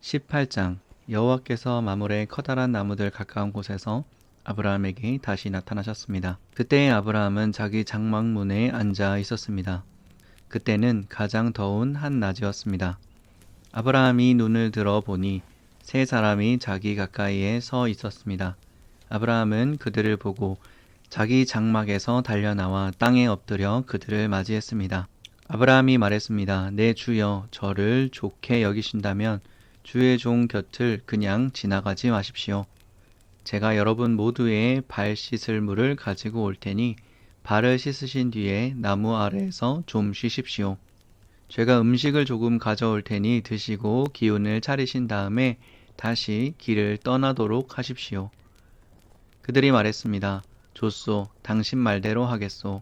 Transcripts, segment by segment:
18장 여호와께서 마물의 커다란 나무들 가까운 곳에서 아브라함에게 다시 나타나셨습니다. 그때 아브라함은 자기 장막문에 앉아 있었습니다. 그때는 가장 더운 한낮이었습니다. 아브라함이 눈을 들어 보니 세 사람이 자기 가까이에 서 있었습니다. 아브라함은 그들을 보고 자기 장막에서 달려나와 땅에 엎드려 그들을 맞이했습니다. 아브라함이 말했습니다. 내 주여, 저를 좋게 여기신다면 주의 종 곁을 그냥 지나가지 마십시오. 제가 여러분 모두의 발 씻을 물을 가지고 올 테니 발을 씻으신 뒤에 나무 아래에서 좀 쉬십시오. 제가 음식을 조금 가져올 테니 드시고 기운을 차리신 다음에 다시 길을 떠나도록 하십시오. 그들이 말했습니다. 좋소, 당신 말대로 하겠소.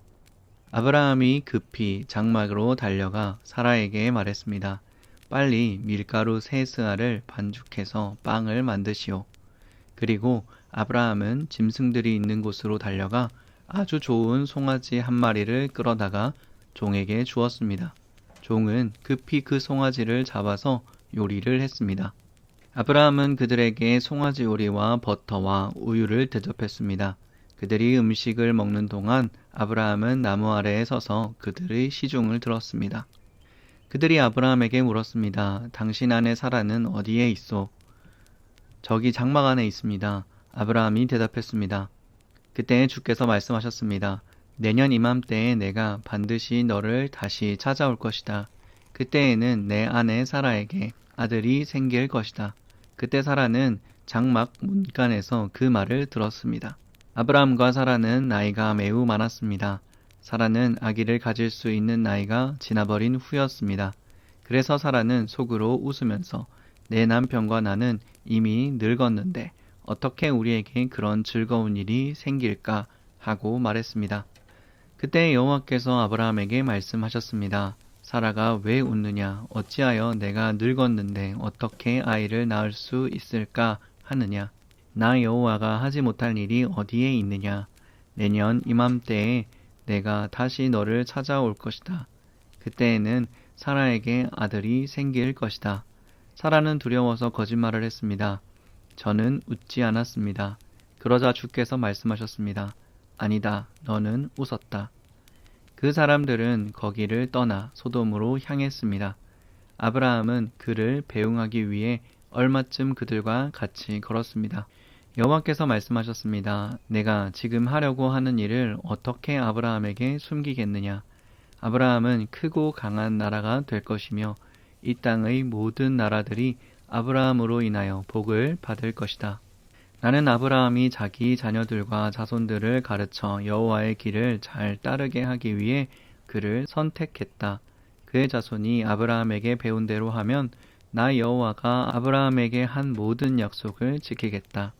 아브라함이 급히 장막으로 달려가 사라에게 말했습니다. 빨리 밀가루 3스아를 반죽해서 빵을 만드시오. 그리고 아브라함은 짐승들이 있는 곳으로 달려가 아주 좋은 송아지 한 마리를 끌어다가 종에게 주었습니다. 종은 급히 그 송아지를 잡아서 요리를 했습니다. 아브라함은 그들에게 송아지 요리와 버터와 우유를 대접했습니다. 그들이 음식을 먹는 동안 아브라함은 나무 아래에 서서 그들의 시중을 들었습니다. 그들이 아브라함에게 물었습니다. 당신 아내 사라는 어디에 있소? 저기 장막 안에 있습니다. 아브라함이 대답했습니다. 그때 주께서 말씀하셨습니다. 내년 이맘때에 내가 반드시 너를 다시 찾아올 것이다. 그때에는 내 아내 사라에게 아들이 생길 것이다. 그때 사라는 장막 문간에서 그 말을 들었습니다. 아브라함과 사라는 나이가 매우 많았습니다. 사라는 아기를 가질 수 있는 나이가 지나버린 후였습니다. 그래서 사라는 속으로 웃으면서 내 남편과 나는 이미 늙었는데 어떻게 우리에게 그런 즐거운 일이 생길까 하고 말했습니다. 그때 여호와께서 아브라함에게 말씀하셨습니다. 사라가 왜 웃느냐? 어찌하여 내가 늙었는데 어떻게 아이를 낳을 수 있을까 하느냐? 나 여호와가 하지 못할 일이 어디에 있느냐? 내년 이맘때에 내가 다시 너를 찾아올 것이다. 그때에는 사라에게 아들이 생길 것이다. 사라는 두려워서 거짓말을 했습니다. 저는 웃지 않았습니다. 그러자 주께서 말씀하셨습니다. 아니다, 너는 웃었다. 그 사람들은 거기를 떠나 소돔으로 향했습니다. 아브라함은 그를 배웅하기 위해 얼마쯤 그들과 같이 걸었습니다. 여호와께서 말씀하셨습니다. 내가 지금 하려고 하는 일을 어떻게 아브라함에게 숨기겠느냐? 아브라함은 크고 강한 나라가 될 것이며 이 땅의 모든 나라들이 아브라함으로 인하여 복을 받을 것이다. 나는 아브라함이 자기 자녀들과 자손들을 가르쳐 여호와의 길을 잘 따르게 하기 위해 그를 선택했다. 그의 자손이 아브라함에게 배운 대로 하면 나 여호와가 아브라함에게 한 모든 약속을 지키겠다.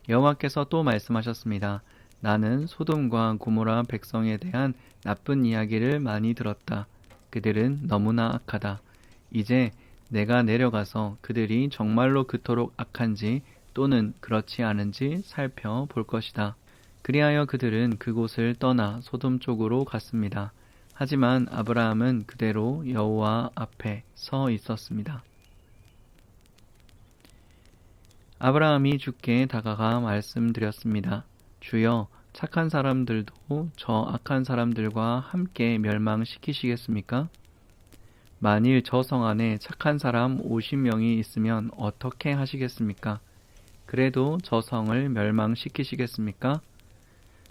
여호와께서 또 말씀하셨습니다. 나는 소돔과 고모라 백성에 대한 나쁜 이야기를 많이 들었다. 그들은 너무나 악하다. 이제 내가 내려가서 그들이 정말로 그토록 악한지 또는 그렇지 않은지 살펴볼 것이다. 그리하여 그들은 그곳을 떠나 소돔 쪽으로 갔습니다. 하지만 아브라함은 그대로 여호와 앞에 서 있었습니다. 아브라함이 주께 다가가 말씀드렸습니다. 주여, 착한 사람들도 저 악한 사람들과 함께 멸망시키시겠습니까? 만일 저 성 안에 착한 사람 50명이 있으면 어떻게 하시겠습니까? 그래도 저 성을 멸망시키시겠습니까?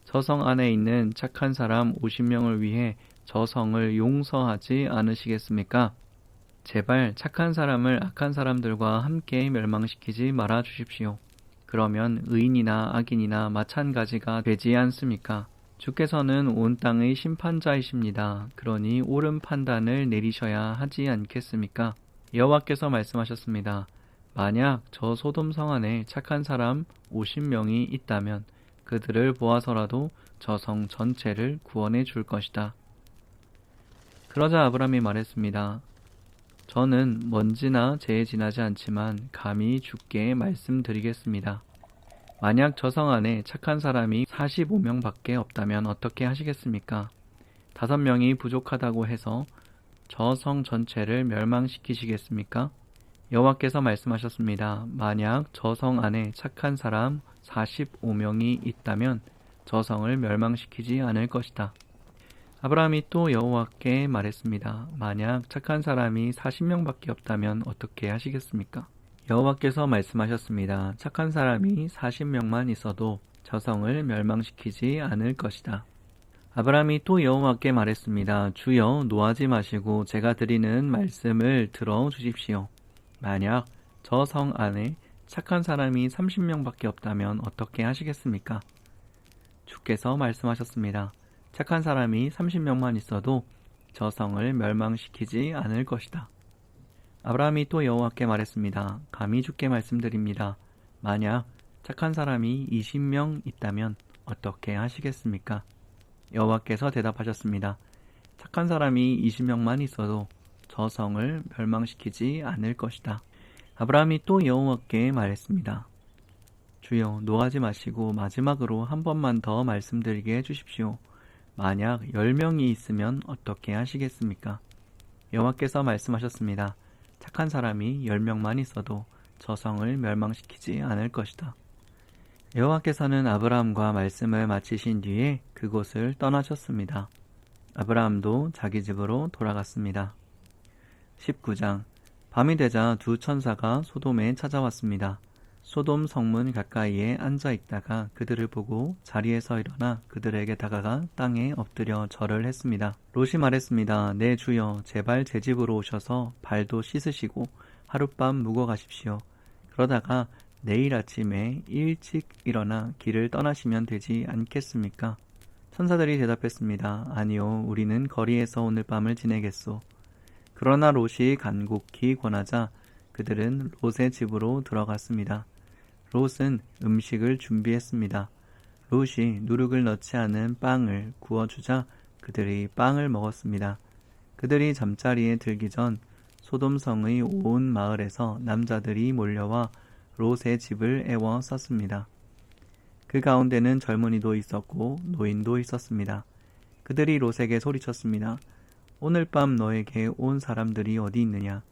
저 성 안에 있는 착한 사람 50명을 위해 저 성을 용서하지 않으시겠습니까? 제발 착한 사람을 악한 사람들과 함께 멸망시키지 말아 주십시오. 그러면 의인이나 악인이나 마찬가지가 되지 않습니까? 주께서는 온 땅의 심판자이십니다. 그러니 옳은 판단을 내리셔야 하지 않겠습니까? 여호와께서 말씀하셨습니다. 만약 저 소돔 성 안에 착한 사람 50명이 있다면 그들을 보아서라도 저 성 전체를 구원해 줄 것이다. 그러자 아브라함이 말했습니다. 저는 먼지나 재에 지나지 않지만 감히 주께 말씀드리겠습니다. 만약 저 성 안에 착한 사람이 45명밖에 없다면 어떻게 하시겠습니까? 5명이 부족하다고 해서 저 성 전체를 멸망시키시겠습니까? 여호와께서 말씀하셨습니다. 만약 저 성 안에 착한 사람 45명이 있다면 저 성을 멸망시키지 않을 것이다. 아브라함이 또 여호와께 말했습니다. 만약 착한 사람이 40명밖에 없다면 어떻게 하시겠습니까? 여호와께서 말씀하셨습니다. 착한 사람이 40명만 있어도 저 성을 멸망시키지 않을 것이다. 아브라함이 또 여호와께 말했습니다. 주여, 노하지 마시고 제가 드리는 말씀을 들어주십시오. 만약 저 성 안에 착한 사람이 30명밖에 없다면 어떻게 하시겠습니까? 주께서 말씀하셨습니다. 착한 사람이 30명만 있어도 저 성을 멸망시키지 않을 것이다. 아브라함이 또 여호와께 말했습니다. 감히 주께 말씀드립니다. 만약 착한 사람이 20명 있다면 어떻게 하시겠습니까? 여호와께서 대답하셨습니다. 착한 사람이 20명만 있어도 저 성을 멸망시키지 않을 것이다. 아브라함이 또 여호와께 말했습니다. 주여, 노하지 마시고 마지막으로 한 번만 더 말씀드리게 해주십시오. 만약 10명이 있으면 어떻게 하시겠습니까? 여호와께서 말씀하셨습니다. 착한 사람이 10명만 있어도 저 성을 멸망시키지 않을 것이다. 여호와께서는 아브라함과 말씀을 마치신 뒤에 그곳을 떠나셨습니다. 아브라함도 자기 집으로 돌아갔습니다. 19장. 밤이 되자 두 천사가 소돔에 찾아왔습니다. 소돔 성문 가까이에 앉아 있다가 그들을 보고 자리에서 일어나 그들에게 다가가 땅에 엎드려 절을 했습니다. 롯이 말했습니다. 네, 주여, 제발 제 집으로 오셔서 발도 씻으시고 하룻밤 묵어 가십시오. 그러다가 내일 아침에 일찍 일어나 길을 떠나시면 되지 않겠습니까? 천사들이 대답했습니다. 아니요, 우리는 거리에서 오늘 밤을 지내겠소. 그러나 롯이 간곡히 권하자 그들은 롯의 집으로 들어갔습니다. 롯은 음식을 준비했습니다. 롯이 누룩을 넣지 않은 빵을 구워주자 그들이 빵을 먹었습니다. 그들이 잠자리에 들기 전 소돔성의 온 마을에서 남자들이 몰려와 롯의 집을 애워쌌습니다. 그 가운데는 젊은이도 있었고 노인도 있었습니다. 그들이 롯에게 소리쳤습니다. 오늘 밤 너에게 온 사람들이 어디 있느냐?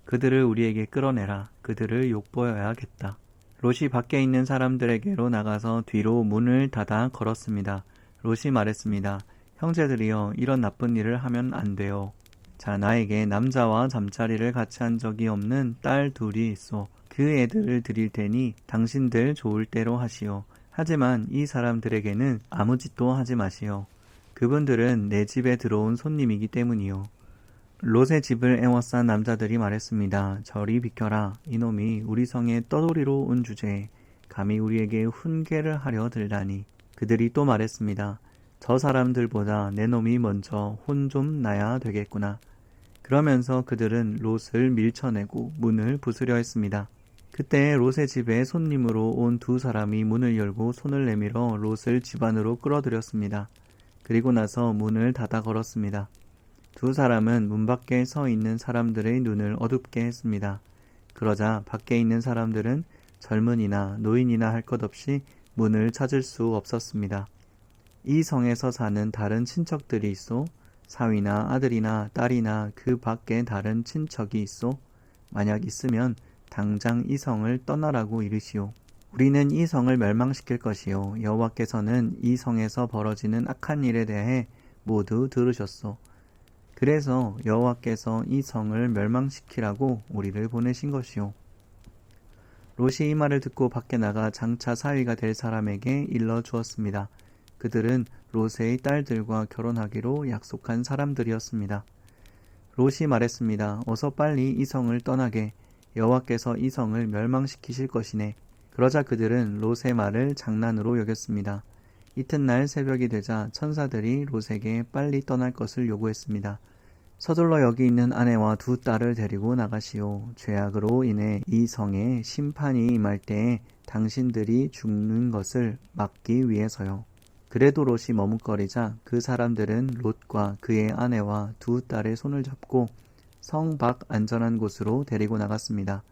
그들을 우리에게 끌어내라. 그들을 욕보여야겠다. 롯이 밖에 있는 사람들에게로 나가서 뒤로 문을 닫아 걸었습니다. 롯이 말했습니다. 형제들이여, 이런 나쁜 일을 하면 안 돼요. 자, 나에게 남자와 잠자리를 같이 한 적이 없는 딸 둘이 있어. 그 애들을 드릴 테니 당신들 좋을 대로 하시오. 하지만 이 사람들에게는 아무 짓도 하지 마시오. 그분들은 내 집에 들어온 손님이기 때문이요. 롯의 집을 애워싼 남자들이 말했습니다. 저리 비켜라. 이놈이 우리 성에 떠돌이로 온 주제에 감히 우리에게 훈계를 하려 들다니. 그들이 또 말했습니다. 저 사람들보다 내 놈이 먼저 혼 좀 나야 되겠구나. 그러면서 그들은 롯을 밀쳐내고 문을 부수려 했습니다. 그때 롯의 집에 손님으로 온 두 사람이 문을 열고 손을 내밀어 롯을 집 안으로 끌어들였습니다. 그리고 나서 문을 닫아 걸었습니다. 두 사람은 문 밖에 서 있는 사람들의 눈을 어둡게 했습니다. 그러자 밖에 있는 사람들은 젊은이나 노인이나 할 것 없이 문을 찾을 수 없었습니다. 이 성에서 사는 다른 친척들이 있어? 사위나 아들이나 딸이나 그 밖에 다른 친척이 있어? 만약 있으면 당장 이 성을 떠나라고 이르시오. 우리는 이 성을 멸망시킬 것이요. 여호와께서는 이 성에서 벌어지는 악한 일에 대해 모두 들으셨소. 그래서 여호와께서 이 성을 멸망시키라고 우리를 보내신 것이요. 롯이 이 말을 듣고 밖에 나가 장차 사위가 될 사람에게 일러 주었습니다. 그들은 롯의 딸들과 결혼하기로 약속한 사람들이었습니다. 롯이 말했습니다. 어서 빨리 이 성을 떠나게. 여호와께서 이 성을 멸망시키실 것이네. 그러자 그들은 롯의 말을 장난으로 여겼습니다. 이튿날 새벽이 되자 천사들이 롯에게 빨리 떠날 것을 요구했습니다. 서둘러 여기 있는 아내와 두 딸을 데리고 나가시오. 죄악으로 인해 이 성에 심판이 임할 때에 당신들이 죽는 것을 막기 위해서요. 그래도 롯이 머뭇거리자 그 사람들은 롯과 그의 아내와 두 딸의 손을 잡고 성 밖 안전한 곳으로 데리고 나갔습니다.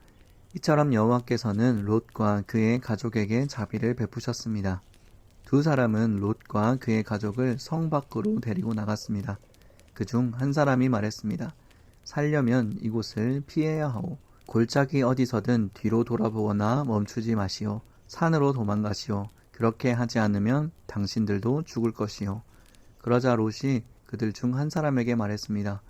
이처럼 여호와께서는 롯과 그의 가족에게 자비를 베푸셨습니다. 두 사람은 롯과 그의 가족을 성 밖으로 데리고 나갔습니다. 그중 한 사람이 말했습니다. 살려면 이곳을 피해야 하오. 골짜기 어디서든 뒤로 돌아보거나 멈추지 마시오. 산으로 도망가시오. 그렇게 하지 않으면 당신들도 죽을 것이요. 그러자 롯이 그들 중 한 사람에게 말했습니다.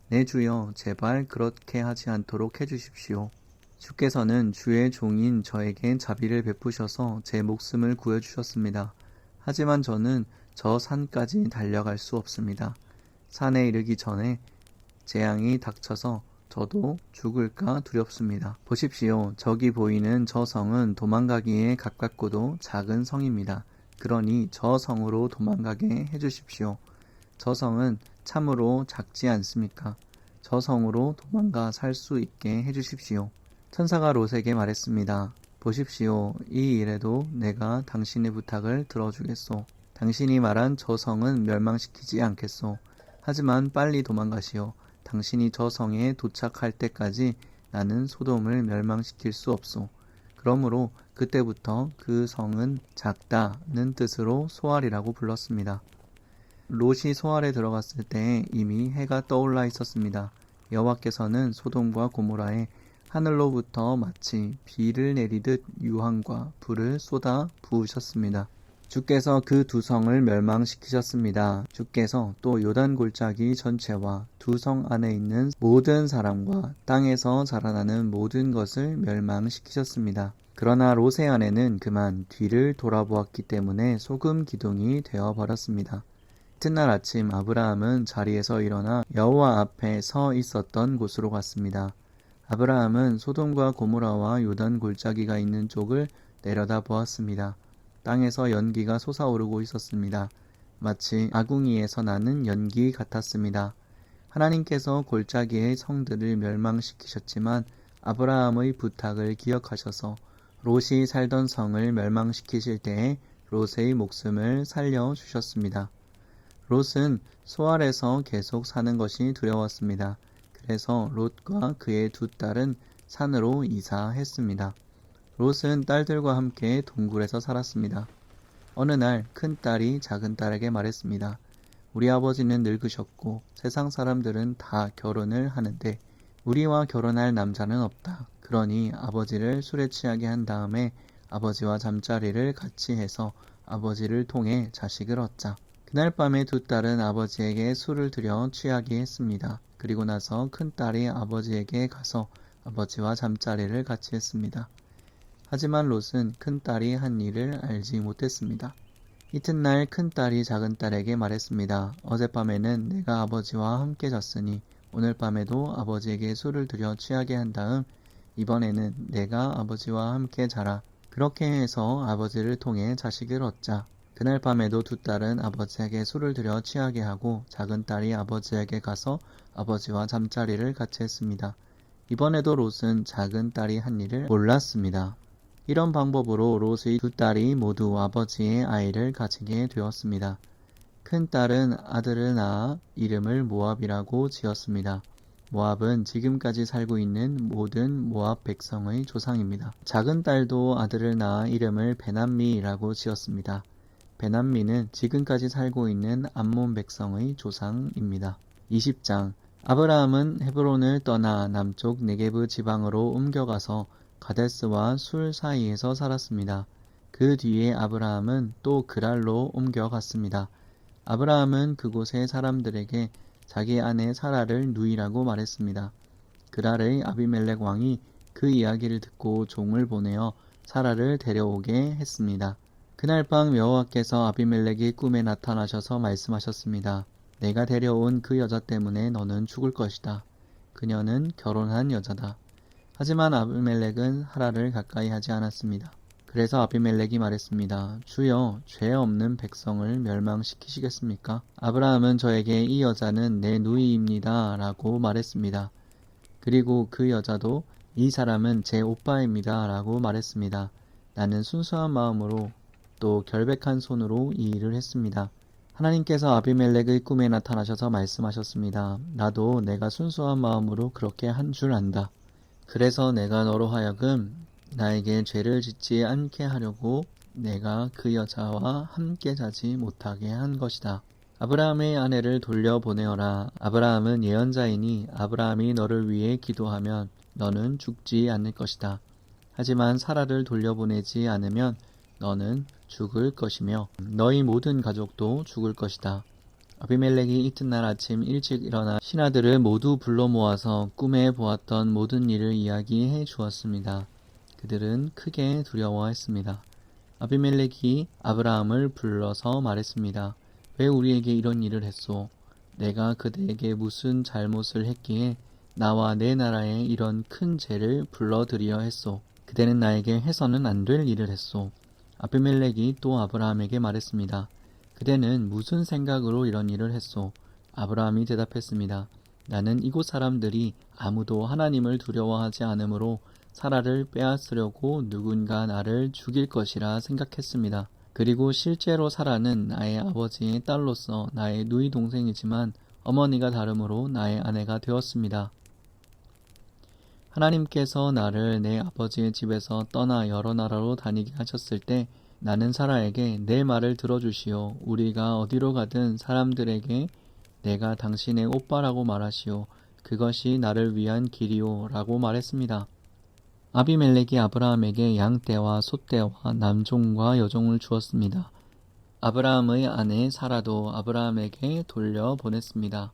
내 주여, 제발 그렇게 하지 않도록 해주십시오. 주께서는 주의 종인 저에게 자비를 베푸셔서 제 목숨을 구해주셨습니다. 하지만 저는 저 산까지 달려갈 수 없습니다. 산에 이르기 전에 재앙이 닥쳐서 저도 죽을까 두렵습니다. 보십시오. 저기 보이는 저 성은 도망가기에 가깝고도 작은 성입니다. 그러니 저 성으로 도망가게 해주십시오. 저 성은 참으로 작지 않습니까? 저 성으로 도망가 살 수 있게 해주십시오. 천사가 롯에게 말했습니다. 보십시오. 이 일에도 내가 당신의 부탁을 들어주겠소. 당신이 말한 저 성은 멸망시키지 않겠소. 하지만 빨리 도망가시오. 당신이 저 성에 도착할 때까지 나는 소돔을 멸망시킬 수 없소. 그러므로 그때부터 그 성은 작다는 뜻으로 소알이라고 불렀습니다. 롯이 소알에 들어갔을 때 이미 해가 떠올라 있었습니다. 여호와께서는 소돔과 고모라에 하늘로부터 마치 비를 내리듯 유황과 불을 쏟아 부으셨습니다. 주께서 그 두 성을 멸망시키셨습니다. 주께서 또 요단 골짜기 전체와 두 성 안에 있는 모든 사람과 땅에서 자라나는 모든 것을 멸망시키셨습니다. 그러나 롯의 아내는 그만 뒤를 돌아보았기 때문에 소금 기둥이 되어버렸습니다. 이튿날 아침 아브라함은 자리에서 일어나 여호와 앞에 서 있었던 곳으로 갔습니다. 아브라함은 소돔과 고모라와 요단 골짜기가 있는 쪽을 내려다 보았습니다. 땅에서 연기가 솟아오르고 있었습니다. 마치 아궁이에서 나는 연기 같았습니다. 하나님께서 골짜기의 성들을 멸망시키셨지만 아브라함의 부탁을 기억하셔서 롯이 살던 성을 멸망시키실 때에 롯의 목숨을 살려주셨습니다. 롯은 소알에서 계속 사는 것이 두려웠습니다. 그래서 롯과 그의 두 딸은 산으로 이사했습니다. 롯은 딸들과 함께 동굴에서 살았습니다. 어느 날 큰 딸이 작은 딸에게 말했습니다. 우리 아버지는 늙으셨고 세상 사람들은 다 결혼을 하는데 우리와 결혼할 남자는 없다. 그러니 아버지를 술에 취하게 한 다음에 아버지와 잠자리를 같이 해서 아버지를 통해 자식을 얻자. 그날 밤에 두 딸은 아버지에게 술을 들여 취하게 했습니다. 그리고 나서 큰 딸이 아버지에게 가서 아버지와 잠자리를 같이 했습니다. 하지만 롯은 큰 딸이 한 일을 알지 못했습니다. 이튿날 큰 딸이 작은 딸에게 말했습니다. 어젯밤에는 내가 아버지와 함께 잤으니 오늘 밤에도 아버지에게 술을 들여 취하게 한 다음 이번에는 내가 아버지와 함께 자라. 그렇게 해서 아버지를 통해 자식을 얻자. 그날 밤에도 두 딸은 아버지에게 술을 들여 취하게 하고 작은 딸이 아버지에게 가서 아버지와 잠자리를 같이 했습니다. 이번에도 롯은 작은 딸이 한 일을 몰랐습니다. 이런 방법으로 롯의 두 딸이 모두 아버지의 아이를 가지게 되었습니다. 큰 딸은 아들을 낳아 이름을 모압이라고 지었습니다. 모압은 지금까지 살고 있는 모든 모압 백성의 조상입니다. 작은 딸도 아들을 낳아 이름을 베남미라고 지었습니다. 베남미는 지금까지 살고 있는 암몬 백성의 조상입니다. 20장 아브라함은 헤브론을 떠나 남쪽 네게브 지방으로 옮겨가서 가데스와 술 사이에서 살았습니다. 그 뒤에 아브라함은 또 그랄로 옮겨갔습니다. 아브라함은 그곳의 사람들에게 자기 아내 사라를 누이라고 말했습니다. 그랄의 아비멜렉 왕이 그 이야기를 듣고 종을 보내어 사라를 데려오게 했습니다. 그날 밤 여호와께서 아비멜렉이 꿈에 나타나셔서 말씀하셨습니다. 내가 데려온 그 여자 때문에 너는 죽을 것이다. 그녀는 결혼한 여자다. 하지만 아비멜렉은 사라를 가까이 하지 않았습니다. 그래서 아비멜렉이 말했습니다. 주여, 죄 없는 백성을 멸망시키시겠습니까? 아브라함은 저에게 이 여자는 내 누이입니다. 라고 말했습니다. 그리고 그 여자도 이 사람은 제 오빠입니다. 라고 말했습니다. 나는 순수한 마음으로 또 결백한 손으로 이 일을 했습니다. 하나님께서 아비멜렉의 꿈에 나타나셔서 말씀하셨습니다. 나도 내가 순수한 마음으로 그렇게 한 줄 안다. 그래서 내가 너로 하여금 나에게 죄를 짓지 않게 하려고 내가 그 여자와 함께 자지 못하게 한 것이다. 아브라함의 아내를 돌려보내어라. 아브라함은 예언자이니 아브라함이 너를 위해 기도하면 너는 죽지 않을 것이다. 하지만 사라를 돌려보내지 않으면 너는 죽을 것이며 너희 모든 가족도 죽을 것이다. 아비멜렉이 이튿날 아침 일찍 일어나 신하들을 모두 불러 모아서 꿈에 보았던 모든 일을 이야기해 주었습니다. 그들은 크게 두려워했습니다. 아비멜렉이 아브라함을 불러서 말했습니다. 왜 우리에게 이런 일을 했소? 내가 그대에게 무슨 잘못을 했기에 나와 내 나라에 이런 큰 죄를 불러들이려 했소? 그대는 나에게 해서는 안 될 일을 했소. 아비멜렉이 또 아브라함에게 말했습니다. 그대는 무슨 생각으로 이런 일을 했소? 아브라함이 대답했습니다. 나는 이곳 사람들이 아무도 하나님을 두려워하지 않으므로 사라를 빼앗으려고 누군가 나를 죽일 것이라 생각했습니다. 그리고 실제로 사라는 나의 아버지의 딸로서 나의 누이 동생이지만 어머니가 다르므로 나의 아내가 되었습니다. 하나님께서 나를 내 아버지의 집에서 떠나 여러 나라로 다니게 하셨을 때 나는 사라에게 내 말을 들어주시오. 우리가 어디로 가든 사람들에게 내가 당신의 오빠라고 말하시오. 그것이 나를 위한 길이오 라고 말했습니다. 아비멜렉이 아브라함에게 양떼와 소떼와 남종과 여종을 주었습니다. 아브라함의 아내 사라도 아브라함에게 돌려보냈습니다.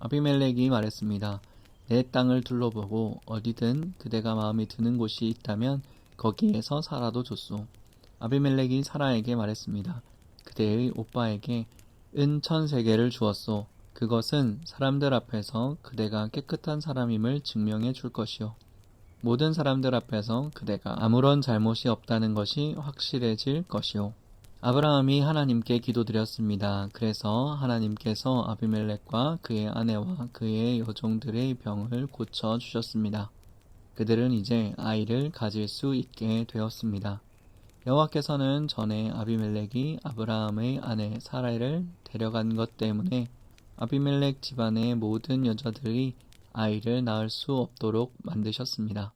아비멜렉이 말했습니다. 내 땅을 둘러보고 어디든 그대가 마음에 드는 곳이 있다면 거기에서 살아도 좋소. 아비멜렉이 사라에게 말했습니다. 그대의 오빠에게 은 1,000세겔을 주었소. 그것은 사람들 앞에서 그대가 깨끗한 사람임을 증명해 줄 것이요. 모든 사람들 앞에서 그대가 아무런 잘못이 없다는 것이 확실해질 것이요. 아브라함이 하나님께 기도드렸습니다. 그래서 하나님께서 아비멜렉과 그의 아내와 그의 여종들의 병을 고쳐주셨습니다. 그들은 이제 아이를 가질 수 있게 되었습니다. 여호와께서는 전에 아비멜렉이 아브라함의 아내 사라를 데려간 것 때문에 아비멜렉 집안의 모든 여자들이 아이를 낳을 수 없도록 만드셨습니다.